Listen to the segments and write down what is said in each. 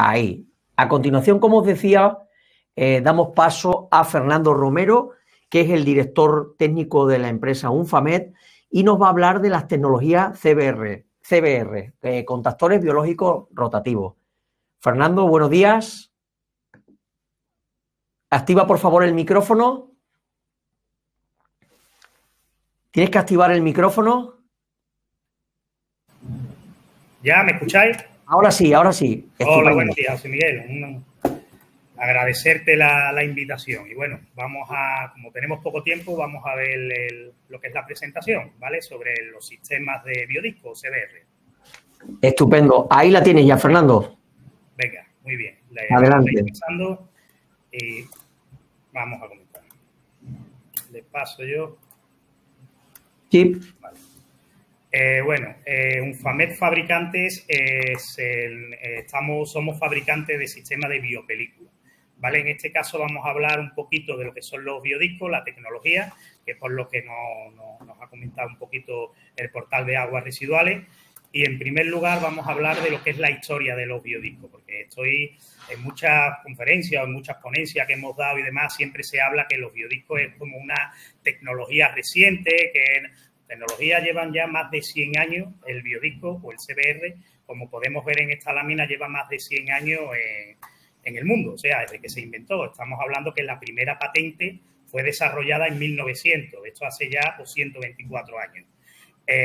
Ahí. A continuación, como os decía, damos paso a Fernando Romero, que es el director técnico de la empresa Unfamed, y nos va a hablar de las tecnologías CBR, contactores biológicos rotativos. Fernando, buenos días. Activa, por favor, el micrófono. ¿Tienes que activar el micrófono? ¿Ya me escucháis? Ahora sí, ahora sí. Hola, buenos días, José Miguel. Agradecerte la invitación. Y bueno, como tenemos poco tiempo, vamos a ver lo que es la presentación, ¿vale? Sobre los sistemas de biodisco, CBR. Estupendo. Ahí la tienes ya, Fernando. Venga, muy bien. Adelante. Pasando y vamos a comentar. Le paso yo. Sí. Vale. Unfamed Fabricantes somos fabricantes de sistemas de biopelícula, ¿vale? En este caso vamos a hablar un poquito de lo que son los biodiscos, la tecnología, que es por lo que nos ha comentado un poquito el portal de aguas residuales. Y en primer lugar vamos a hablar de lo que es la historia de los biodiscos, porque estoy en muchas conferencias o en muchas ponencias que hemos dado y demás, siempre se habla que los biodiscos es como una tecnología reciente, que tecnologías llevan ya más de 100 años, el biodisco o el CBR, como podemos ver en esta lámina, lleva más de 100 años en el mundo, o sea, desde que se inventó. Estamos hablando que la primera patente fue desarrollada en 1900, esto hace ya 124 años.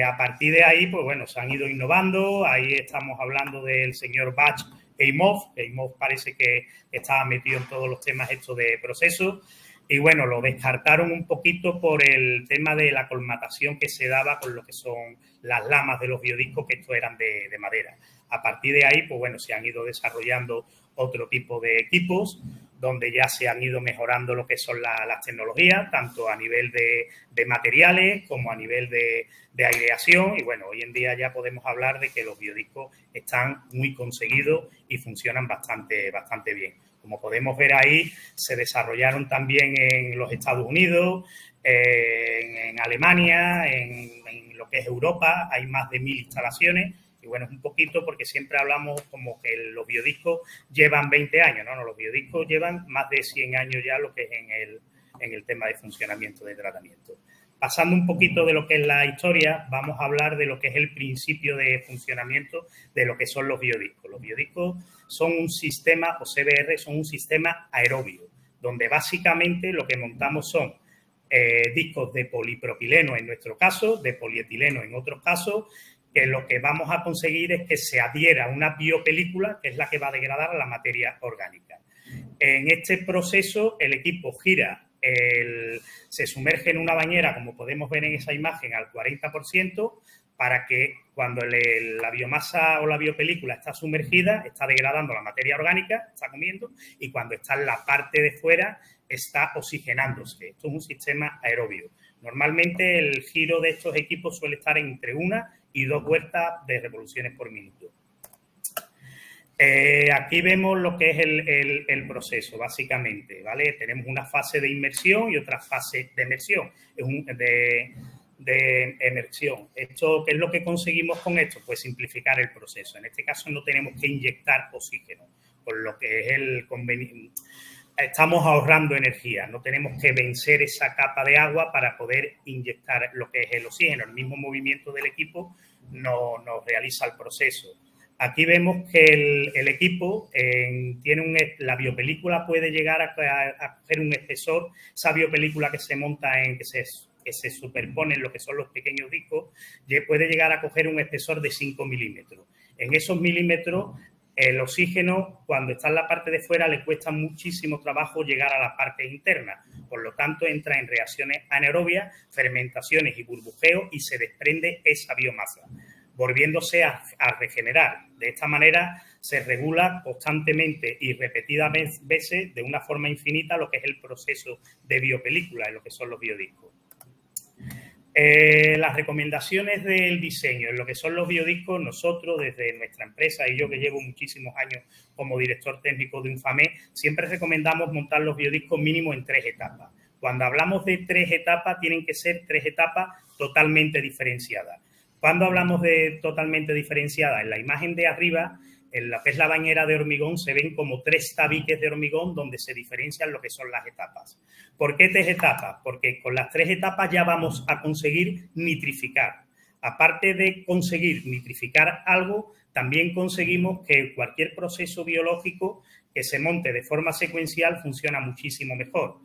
A partir de ahí, pues bueno, se han ido innovando, ahí estamos hablando del señor Bach Eimhoff, que Eimhoff parece que estaba metido en todos los temas estos de procesos. Y bueno, lo descartaron un poquito por el tema de la colmatación que se daba con lo que son las lamas de los biodiscos, que estos eran de madera. A partir de ahí, pues bueno, se han ido desarrollando otro tipo de equipos donde ya se han ido mejorando lo que son las tecnologías, tanto a nivel de materiales como a nivel de aireación. Y bueno, hoy en día ya podemos hablar de que los biodiscos están muy conseguidos y funcionan bastante bien. Como podemos ver ahí, se desarrollaron también en los Estados Unidos, en Alemania, en lo que es Europa. Hay más de 1000 instalaciones. Y bueno, es un poquito porque siempre hablamos como que los biodiscos llevan 20 años, ¿no? Los biodiscos llevan más de 100 años ya lo que es en el tema de funcionamiento de tratamiento. Pasando un poquito de lo que es la historia, vamos a hablar de lo que es el principio de funcionamiento de lo que son los biodiscos. Los biodiscos son un sistema, o CBR, son un sistema aerobio, donde básicamente lo que montamos son discos de polipropileno en nuestro caso, de polietileno en otros casos, que lo que vamos a conseguir es que se adhiera a una biopelícula, que es la que va a degradar la materia orgánica. En este proceso, el equipo gira, se sumerge en una bañera, como podemos ver en esa imagen, al 40%, para que cuando la biomasa o la biopelícula está sumergida, está degradando la materia orgánica, está comiendo, y cuando está en la parte de fuera, está oxigenándose. Esto es un sistema aerobio. Normalmente el giro de estos equipos suele estar entre 1 y 2 vueltas de revoluciones por minuto. Aquí vemos lo que es el proceso, básicamente, ¿vale? Tenemos una fase de inmersión y otra fase de emersión. De emersión. ¿Qué es lo que conseguimos con esto? Pues simplificar el proceso. En este caso no tenemos que inyectar oxígeno, por lo que es el conveniente. Estamos ahorrando energía, no tenemos que vencer esa capa de agua para poder inyectar lo que es el oxígeno. El mismo movimiento del equipo nos realiza el proceso. Aquí vemos que el equipo la biopelícula puede llegar a coger un espesor, esa biopelícula que se monta que se superpone en lo que son los pequeños discos, puede llegar a coger un espesor de 5 milímetros. En esos milímetros, el oxígeno, cuando está en la parte de fuera, le cuesta muchísimo trabajo llegar a la parte interna. Por lo tanto, entra en reacciones anaerobias, fermentaciones y burbujeo y se desprende esa biomasa, volviéndose a regenerar. De esta manera se regula constantemente y repetidas veces, de una forma infinita, lo que es el proceso de biopelícula en lo que son los biodiscos. Las recomendaciones del diseño en lo que son los biodiscos, nosotros desde nuestra empresa y yo que llevo muchísimos años como director técnico de Unfamed, siempre recomendamos montar los biodiscos mínimo en 3 etapas. Cuando hablamos de 3 etapas, tienen que ser 3 etapas totalmente diferenciadas. Cuando hablamos de totalmente diferenciadas, en la imagen de arriba en lo que es la bañera de hormigón se ven como 3 tabiques de hormigón donde se diferencian lo que son las etapas. ¿Por qué 3 etapas? Porque con las 3 etapas ya vamos a conseguir nitrificar. Aparte de conseguir nitrificar algo, también conseguimos que cualquier proceso biológico que se monte de forma secuencial funciona muchísimo mejor.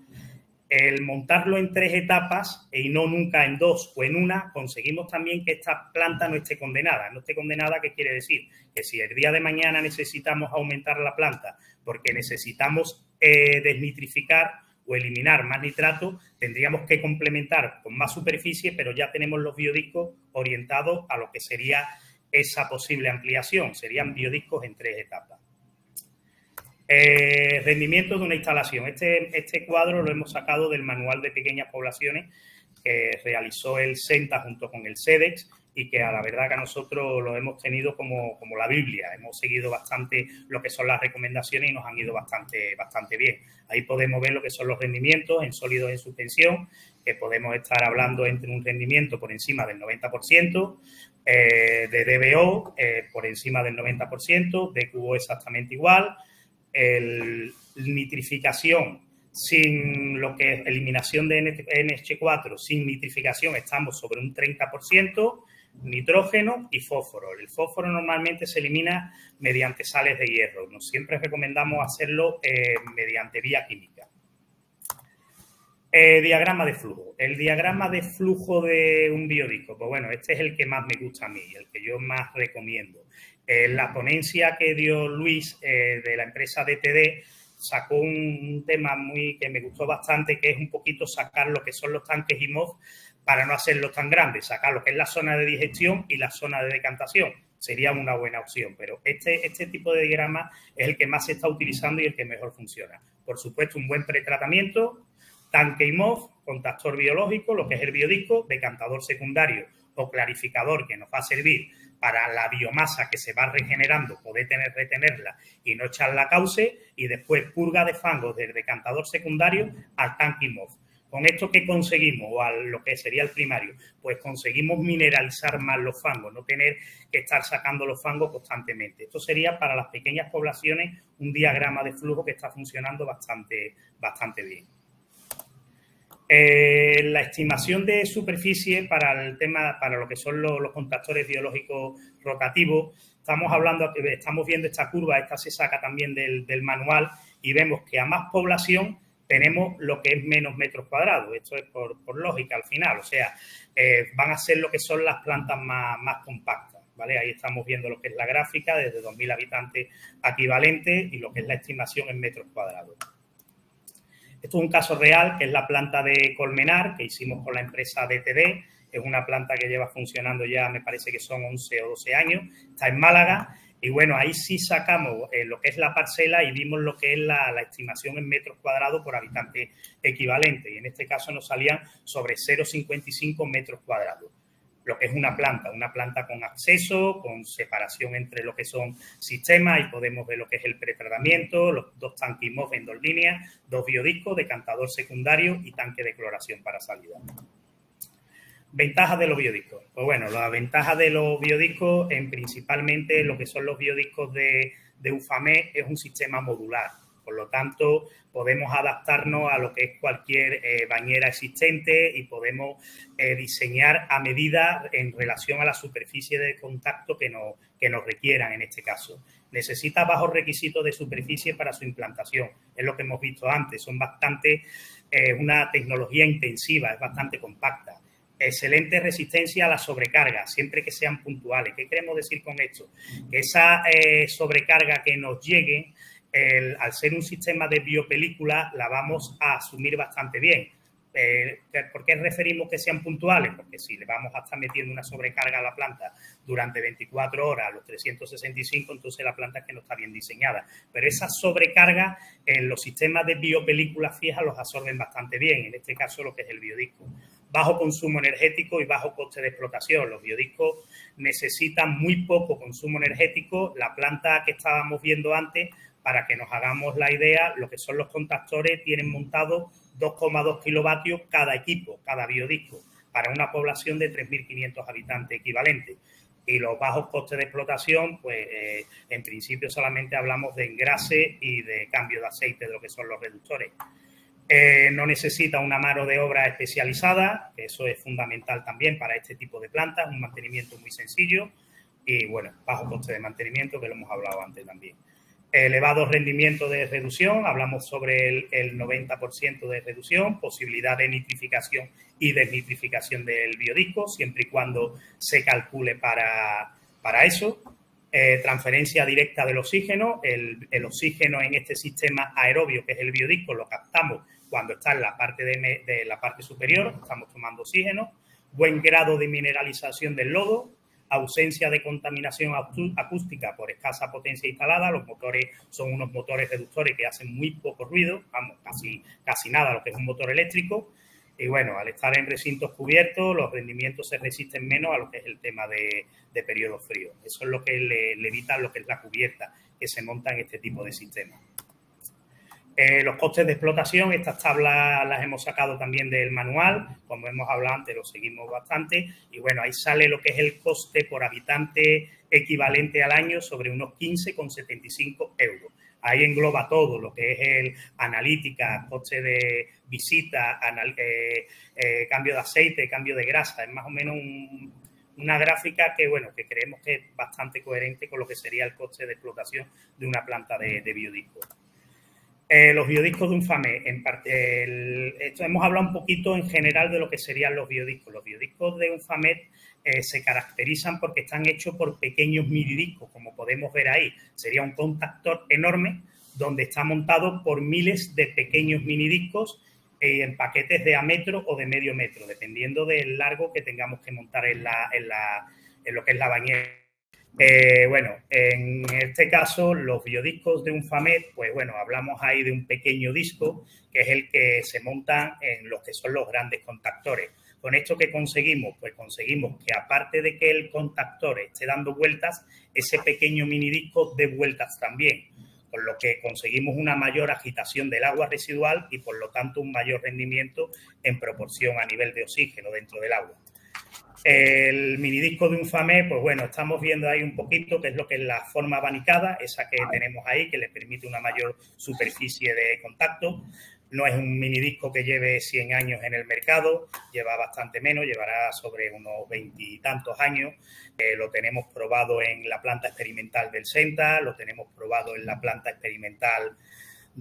El montarlo en 3 etapas y no nunca en 2 o en una, conseguimos también que esta planta no esté condenada. No esté condenada, ¿qué quiere decir? Que si el día de mañana necesitamos aumentar la planta porque necesitamos desnitrificar o eliminar más nitrato, tendríamos que complementar con más superficie, pero ya tenemos los biodiscos orientados a lo que sería esa posible ampliación. Serían biodiscos en 3 etapas. Rendimiento de una instalación. Este cuadro lo hemos sacado del Manual de Pequeñas Poblaciones que realizó el CENTA junto con el SEDEX y que a la verdad que a nosotros lo hemos tenido como la Biblia. Hemos seguido bastante lo que son las recomendaciones y nos han ido bastante bien. Ahí podemos ver lo que son los rendimientos en sólidos en suspensión, que podemos estar hablando entre un rendimiento por encima del 90%, de DBO por encima del 90%, de QO exactamente igual, nitrificación sin lo que es eliminación de NH4, sin nitrificación estamos sobre un 30%, nitrógeno y fósforo. El fósforo normalmente se elimina mediante sales de hierro. Siempre recomendamos hacerlo mediante vía química. Diagrama de flujo. El diagrama de flujo de un biodisco, pues bueno, este es el que más me gusta a mí, el que yo más recomiendo. La ponencia que dio Luis de la empresa DTD sacó un tema que me gustó bastante, que es un poquito sacar lo que son los tanques IMOF para no hacerlos tan grandes, sacar lo que es la zona de digestión y la zona de decantación. Sería una buena opción, pero este tipo de diagrama es el que más se está utilizando y el que mejor funciona. Por supuesto, un buen pretratamiento, tanque IMOF, contactor biológico, lo que es el biodisco, decantador secundario o clarificador que nos va a servir para la biomasa que se va regenerando, poder retenerla y no echarla a cauce, y después purga de fangos del decantador secundario al tanque IMOF. ¿Con esto qué conseguimos? O a lo que sería el primario, pues conseguimos mineralizar más los fangos, no tener que estar sacando los fangos constantemente. Esto sería para las pequeñas poblaciones un diagrama de flujo que está funcionando bastante bien. La estimación de superficie para el tema, para lo que son los contactores biológicos rotativos, estamos viendo esta curva, esta se saca también del manual y vemos que a más población tenemos lo que es menos metros cuadrados. Esto es por lógica al final, o sea, van a ser lo que son las plantas más compactas, ¿vale? Ahí estamos viendo lo que es la gráfica desde 2.000 habitantes equivalentes y lo que es la estimación en metros cuadrados. Esto es un caso real, que es la planta de Colmenar, que hicimos con la empresa DTD. Es una planta que lleva funcionando ya, me parece que son 11 o 12 años. Está en Málaga. Y bueno, ahí sí sacamos lo que es la parcela y vimos lo que es la estimación en metros cuadrados por habitante equivalente. Y en este caso nos salían sobre 0,55 metros cuadrados. Lo que es una planta con acceso, con separación entre lo que son sistemas, y podemos ver lo que es el pretratamiento, los 2 tanques IMOF en 2 líneas, 2 biodiscos, decantador secundario y tanque de cloración para salida. Ventajas de los biodiscos. Pues bueno, la ventaja de los biodiscos, principalmente lo que son los biodiscos de UFAMED, es un sistema modular. Por lo tanto, podemos adaptarnos a lo que es cualquier bañera existente y podemos diseñar a medida en relación a la superficie de contacto que nos requieran en este caso. Necesita bajos requisitos de superficie para su implantación. Es lo que hemos visto antes. Son una tecnología intensiva, es bastante compacta. Excelente resistencia a la sobrecarga, siempre que sean puntuales. ¿Qué queremos decir con esto? Que esa sobrecarga que nos llegue, al ser un sistema de biopelícula, la vamos a asumir bastante bien. ¿Por qué referimos que sean puntuales? Porque si le vamos a estar metiendo una sobrecarga a la planta durante 24 horas a los 365, entonces la planta es que no está bien diseñada. Pero esa sobrecarga en los sistemas de biopelículas fijas los absorben bastante bien, en este caso lo que es el biodisco. Bajo consumo energético y bajo coste de explotación. Los biodiscos necesitan muy poco consumo energético. La planta que estábamos viendo antes, para que nos hagamos la idea, lo que son los contactores tienen montados 2,2 kilovatios cada equipo, cada biodisco, para una población de 3.500 habitantes equivalentes. Y los bajos costes de explotación, pues en principio solamente hablamos de engrase y de cambio de aceite de lo que son los reductores. No necesita una mano de obra especializada, que eso es fundamental también para este tipo de plantas, un mantenimiento muy sencillo y, bueno, bajo coste de mantenimiento, que lo hemos hablado antes también. Elevado rendimiento de reducción, hablamos sobre el 90% de reducción, posibilidad de nitrificación y desnitrificación del biodisco, siempre y cuando se calcule para eso. Transferencia directa del oxígeno. El oxígeno en este sistema aerobio, que es el biodisco, lo captamos cuando está en la parte de la parte superior, estamos tomando oxígeno. Buen grado de mineralización del lodo. Ausencia de contaminación acústica por escasa potencia instalada. Los motores son unos motores reductores que hacen muy poco ruido, vamos, casi nada lo que es un motor eléctrico. Y bueno, al estar en recintos cubiertos, los rendimientos se resisten menos a lo que es el tema de periodos fríos. Eso es lo que le evita lo que es la cubierta que se monta en este tipo de sistemas. Los costes de explotación, estas tablas las hemos sacado también del manual, como hemos hablado antes, lo seguimos bastante, y bueno, ahí sale lo que es el coste por habitante equivalente al año sobre unos 15,75 euros. Ahí engloba todo lo que es el analítica, coste de visita, cambio de aceite, cambio de grasa, es más o menos una gráfica que, bueno, que creemos que es bastante coherente con lo que sería el coste de explotación de una planta de biodisco. Los biodiscos de Unfamed, en parte, esto hemos hablado un poquito en general de lo que serían los biodiscos. Los biodiscos de Unfamed se caracterizan porque están hechos por pequeños minidiscos, como podemos ver ahí. Sería un contactor enorme donde está montado por miles de pequeños minidiscos en paquetes de a metro o de medio metro, dependiendo del largo que tengamos que montar en lo que es la bañera. Bueno, en este caso, los biodiscos de Unfamed, pues bueno, hablamos ahí de un pequeño disco, que es el que se monta en los que son los grandes contactores. ¿Con esto qué conseguimos? Pues conseguimos que, aparte de que el contactor esté dando vueltas, ese pequeño minidisco dé vueltas también, con lo que conseguimos una mayor agitación del agua residual y, por lo tanto, un mayor rendimiento en proporción a nivel de oxígeno dentro del agua. El minidisco de Unfamed, pues bueno, estamos viendo ahí un poquito qué es lo que es la forma abanicada, esa que tenemos ahí, que le permite una mayor superficie de contacto. No es un minidisco que lleve 100 años en el mercado, lleva bastante menos, llevará sobre unos 20 y tantos años. Lo tenemos probado en la planta experimental del SENTA, lo tenemos probado en la planta experimental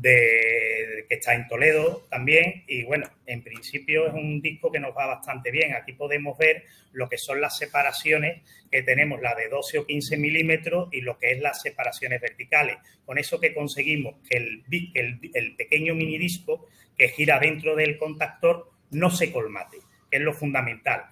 que está en Toledo también, y bueno, en principio es un disco que nos va bastante bien. Aquí podemos ver lo que son las separaciones que tenemos, la de 12 o 15 milímetros y lo que es las separaciones verticales. Con eso que conseguimos que el pequeño minidisco que gira dentro del contactor no se colmate, que es lo fundamental.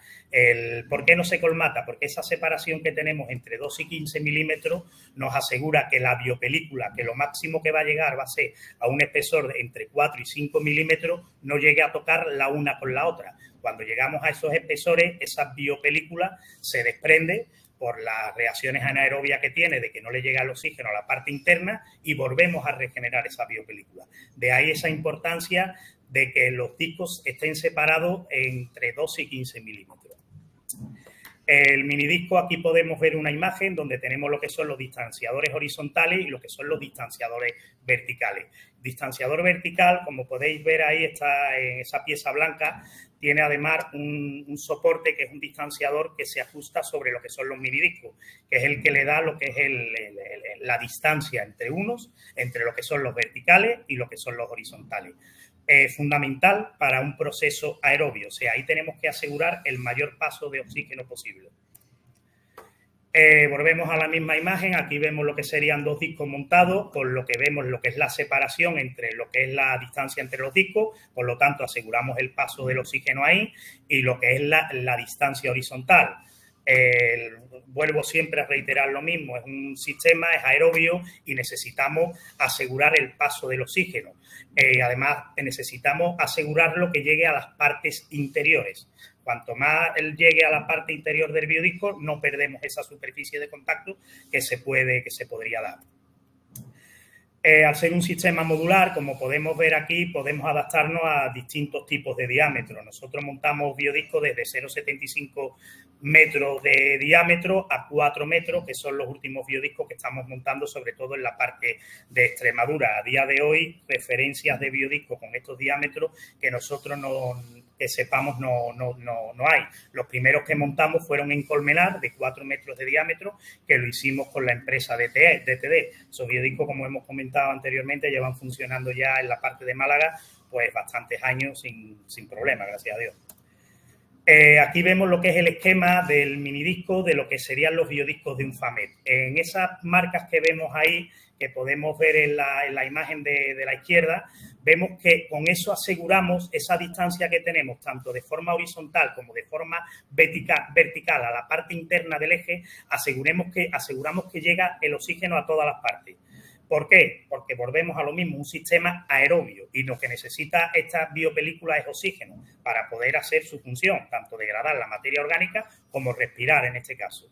¿Por qué no se colmata? Porque esa separación que tenemos entre 2 y 15 milímetros nos asegura que la biopelícula, que lo máximo que va a llegar va a ser a un espesor de entre 4 y 5 milímetros, no llegue a tocar la una con la otra. Cuando llegamos a esos espesores, esa biopelícula se desprende por las reacciones anaerobias que tiene, de que no le llega el oxígeno a la parte interna, y volvemos a regenerar esa biopelícula. De ahí esa importancia de que los discos estén separados entre 12 y 15 milímetros. El minidisco, aquí podemos ver una imagen donde tenemos lo que son los distanciadores horizontales y lo que son los distanciadores verticales. Distanciador vertical, como podéis ver ahí, está en esa pieza blanca, tiene además un soporte que es un distanciador que se ajusta sobre lo que son los minidiscos, que es el que le da lo que es la distancia entre lo que son los verticales y lo que son los horizontales. Fundamental para un proceso aerobio, o sea, ahí tenemos que asegurar el mayor paso de oxígeno posible. Volvemos a la misma imagen, aquí vemos lo que serían dos discos montados, con lo que vemos lo que es la separación entre lo que es la distancia entre los discos, por lo tanto aseguramos el paso del oxígeno ahí, y lo que es la distancia horizontal. Vuelvo siempre a reiterar lo mismo, es un sistema, es aerobio y necesitamos asegurar el paso del oxígeno. Además, necesitamos asegurarlo que llegue a las partes interiores. Cuanto más él llegue a la parte interior del biodisco, no perdemos esa superficie de contacto que se podría dar. Al ser un sistema modular, como podemos ver aquí, podemos adaptarnos a distintos tipos de diámetro. Nosotros montamos biodiscos desde 0,75 metros de diámetro a 4 metros, que son los últimos biodiscos que estamos montando, sobre todo en la parte de Extremadura. A día de hoy, referencias de biodiscos con estos diámetros que nosotros que sepamos no hay. Los primeros que montamos fueron en Colmenar, de 4 metros de diámetro, que lo hicimos con la empresa DTD. Esos biodiscos, como hemos comentado anteriormente, llevan funcionando ya en la parte de Málaga pues bastantes años sin problema, gracias a Dios. Aquí vemos lo que es el esquema del minidisco de lo que serían los biodiscos de un FAMET. En esas marcas que vemos ahí, que podemos ver en la imagen de la izquierda, vemos que con eso aseguramos esa distancia que tenemos, tanto de forma horizontal como de forma vertical a la parte interna del eje, aseguramos que llega el oxígeno a todas las partes. ¿Por qué? Porque volvemos a lo mismo, un sistema aerobio, y lo que necesita esta biopelícula es oxígeno para poder hacer su función, tanto degradar la materia orgánica como respirar en este caso.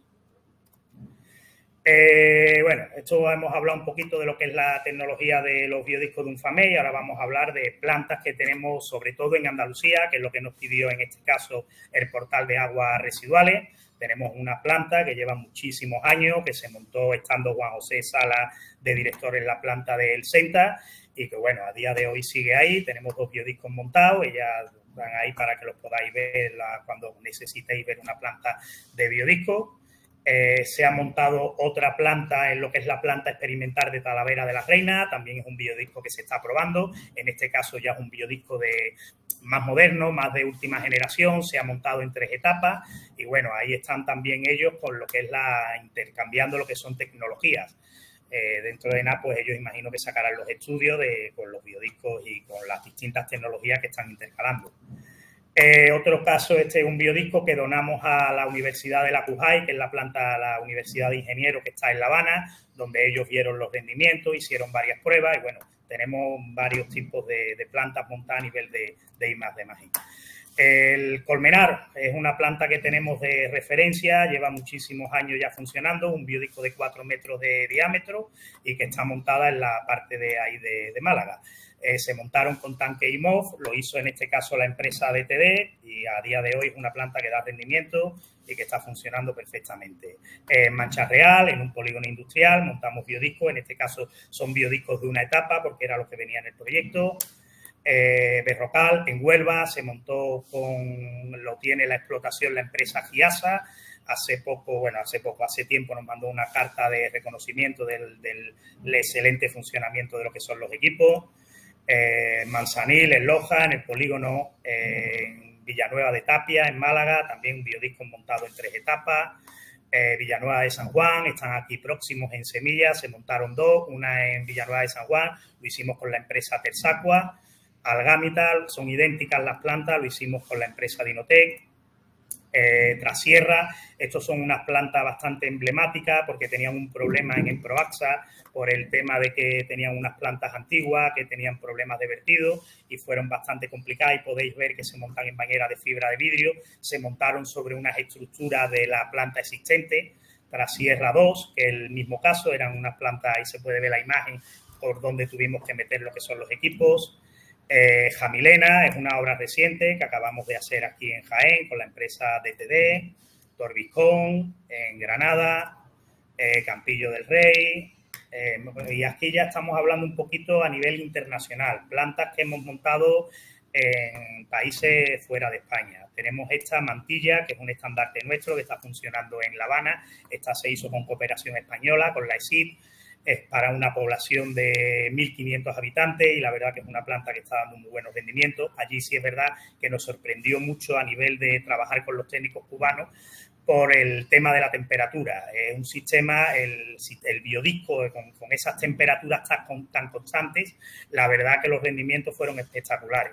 Bueno, esto hemos hablado un poquito de lo que es la tecnología de los biodiscos de Unfamé y ahora vamos a hablar de plantas que tenemos sobre todo en Andalucía, que es lo que nos pidió en este caso el portal de aguas residuales. Tenemos una planta que lleva muchísimos años, que se montó estando Juan José Sala de director en la planta del Senta y que, bueno, a día de hoy sigue ahí. Tenemos 2 biodiscos montados, ellas van ahí para que los podáis ver cuando necesitéis ver una planta de biodisco. Se ha montado otra planta en lo que es la planta experimental de Talavera de la Reina, también es un biodisco que se está probando, en este caso ya es un biodisco más moderno, más de última generación, se ha montado en 3 etapas y bueno, ahí están también ellos con lo que es intercambiando lo que son tecnologías. Dentro de ENA, pues ellos imagino que sacarán los estudios con los biodiscos y con las distintas tecnologías que están intercalando. Otro caso, este es un biodisco que donamos a la Universidad de la CUJAI, que es la Universidad de Ingenieros que está en La Habana, donde ellos vieron los rendimientos, hicieron varias pruebas y bueno, tenemos varios tipos de plantas montadas a nivel de I+D+I. El Colmenar es una planta que tenemos de referencia, lleva muchísimos años ya funcionando, un biodisco de 4 metros de diámetro y que está montada en la parte de ahí de Málaga. Se montaron con tanque IMOF, lo hizo en este caso la empresa DTD y a día de hoy es una planta que da rendimiento y que está funcionando perfectamente. En Mancha Real, en un polígono industrial, montamos biodiscos, en este caso son biodiscos de una etapa porque era lo que venía en el proyecto. Berrocal, en Huelva, se montó lo tiene la explotación la empresa Giasa. Hace tiempo nos mandó una carta de reconocimiento del excelente funcionamiento de lo que son los equipos. Manzanil, en Loja, en el polígono en Villanueva de Tapia, en Málaga, también un biodisco montado en 3 etapas. Villanueva de San Juan, están aquí próximos en Semilla, se montaron 2, una en Villanueva de San Juan, lo hicimos con la empresa Tersacua. Algamital, son idénticas las plantas, lo hicimos con la empresa Dinotec. Trasierra, estos son unas plantas bastante emblemáticas porque tenían un problema en Proaxa por el tema de que tenían unas plantas antiguas que tenían problemas de vertido y fueron bastante complicadas y podéis ver que se montan en bañeras de fibra de vidrio, se montaron sobre unas estructuras de la planta existente, Trasierra 2, que es el mismo caso, eran unas plantas, ahí se puede ver la imagen por donde tuvimos que meter lo que son los equipos. Jamilena es una obra reciente que acabamos de hacer aquí en Jaén con la empresa DTD, Torbicón en Granada, Campillo del Rey, y aquí ya estamos hablando un poquito a nivel internacional, plantas que hemos montado en países fuera de España. Tenemos esta Mantilla, que es un estandarte nuestro que está funcionando en La Habana, esta se hizo con cooperación española, con la ESID. Es para una población de 1.500 habitantes y la verdad que es una planta que está dando muy buenos rendimientos. Allí sí es verdad que nos sorprendió mucho a nivel de trabajar con los técnicos cubanos por el tema de la temperatura. Es un sistema, el biodisco con esas temperaturas tan constantes, la verdad que los rendimientos fueron espectaculares.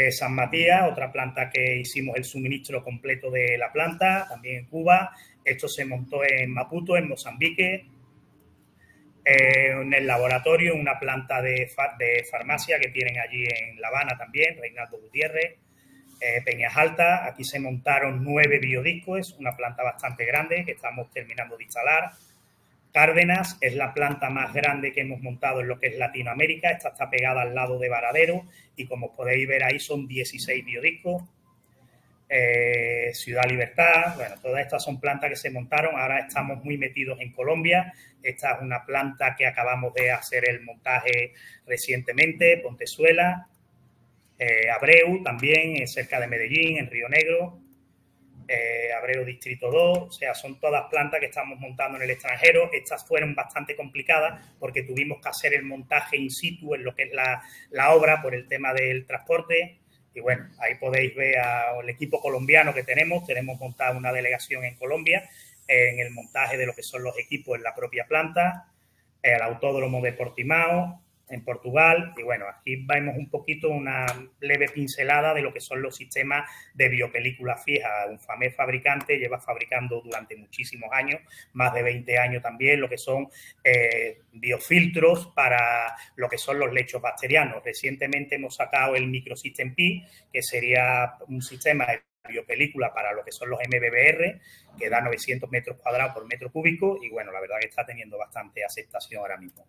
San Matías, otra planta que hicimos el suministro completo de la planta, también en Cuba. Esto se montó en Maputo, en Mozambique. En el laboratorio, una planta de farmacia que tienen allí en La Habana también, Reinaldo Gutiérrez. Peñas Altas, aquí se montaron 9 biodiscos, es una planta bastante grande que estamos terminando de instalar. Cárdenas es la planta más grande que hemos montado en lo que es Latinoamérica. Esta está pegada al lado de Varadero y como os podéis ver ahí son 16 biodiscos. Ciudad Libertad, bueno, todas estas son plantas que se montaron. Ahora estamos muy metidos en Colombia. Esta es una planta que acabamos de hacer el montaje recientemente, Pontezuela. Abreu también, cerca de Medellín, en Río Negro. Abreu Distrito 2, o sea, son todas plantas que estamos montando en el extranjero. Estas fueron bastante complicadas porque tuvimos que hacer el montaje in situ en lo que es la obra por el tema del transporte. Y bueno, ahí podéis ver al equipo colombiano que tenemos. Tenemos montada una delegación en Colombia en el montaje de lo que son los equipos en la propia planta, el Autódromo de Portimao, en Portugal. Y bueno, aquí vemos un poquito una leve pincelada de lo que son los sistemas de biopelícula fija. Unfamed fabricante lleva fabricando durante muchísimos años, más de 20 años también, lo que son biofiltros para lo que son los lechos bacterianos. Recientemente hemos sacado el Microsystem Pi, que sería un sistema de biopelícula para lo que son los MBBR, que da 900 metros cuadrados por metro cúbico y bueno, la verdad que está teniendo bastante aceptación ahora mismo.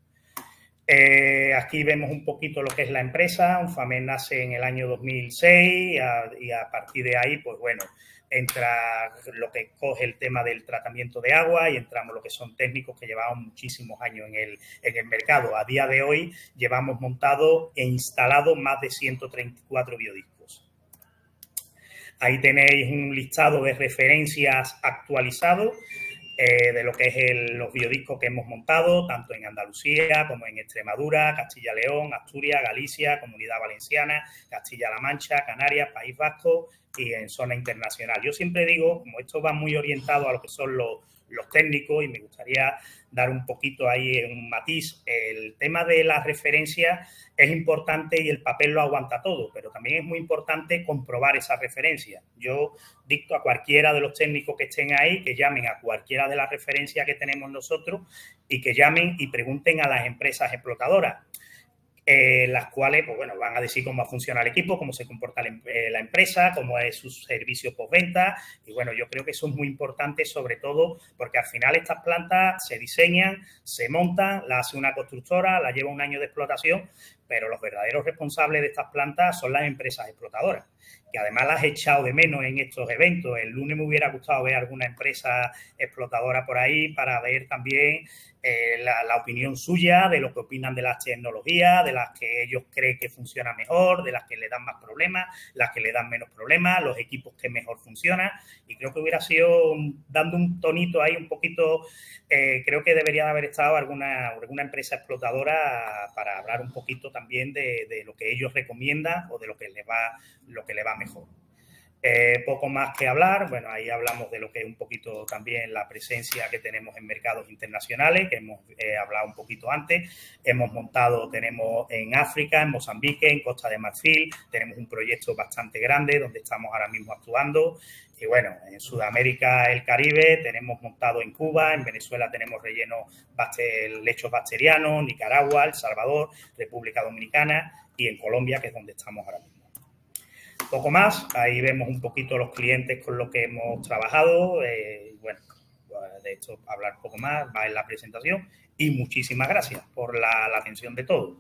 Aquí vemos un poquito lo que es la empresa. Unfamed nace en el año 2006 y a partir de ahí, pues bueno, entra lo que coge el tema del tratamiento de agua y entramos lo que son técnicos que llevamos muchísimos años en el mercado. A día de hoy llevamos montado e instalado más de 134 biodiscos. Ahí tenéis un listado de referencias actualizado de lo que es los biodiscos que hemos montado, tanto en Andalucía como en Extremadura, Castilla-León, Asturias, Galicia, Comunidad Valenciana, Castilla-La Mancha, Canarias, País Vasco y en zona internacional. Yo siempre digo, como esto va muy orientado a lo que son los técnicos y me gustaría dar un poquito ahí un matiz, el tema de las referencias es importante y el papel lo aguanta todo, pero también es muy importante comprobar esas referencias. Yo dicto a cualquiera de los técnicos que estén ahí que llamen a cualquiera de las referencias que tenemos nosotros y que llamen y pregunten a las empresas explotadoras. Las cuales, pues bueno, van a decir cómo funciona el equipo, cómo se comporta la empresa, cómo es su servicio postventa. Y bueno, yo creo que eso es muy importante, sobre todo porque al final estas plantas se diseñan, se montan, las hace una constructora, las lleva un año de explotación, pero los verdaderos responsables de estas plantas son las empresas explotadoras, que además las he echado de menos en estos eventos. El lunes me hubiera gustado ver alguna empresa explotadora por ahí para ver también la opinión suya de lo que opinan de las tecnologías, de las que ellos creen que funciona mejor, de las que le dan más problemas, las que le dan menos problemas, los equipos que mejor funcionan. Y creo que hubiera sido, dando un tonito ahí un poquito, creo que debería de haber estado alguna empresa explotadora para hablar un poquito también de lo que ellos recomiendan o de lo que le va mejor. Poco más que hablar. Bueno, ahí hablamos de lo que es un poquito también la presencia que tenemos en mercados internacionales, que hemos hablado un poquito antes. Tenemos en África, en Mozambique, en Costa de Marfil, tenemos un proyecto bastante grande donde estamos ahora mismo actuando. Y bueno, en Sudamérica, el Caribe, tenemos montado en Cuba, en Venezuela tenemos lechos bacterianos, Nicaragua, El Salvador, República Dominicana y en Colombia, que es donde estamos ahora mismo. Poco más, ahí vemos un poquito los clientes con los que hemos trabajado. Bueno, de hecho, hablar poco más va en la presentación y muchísimas gracias por la atención de todos.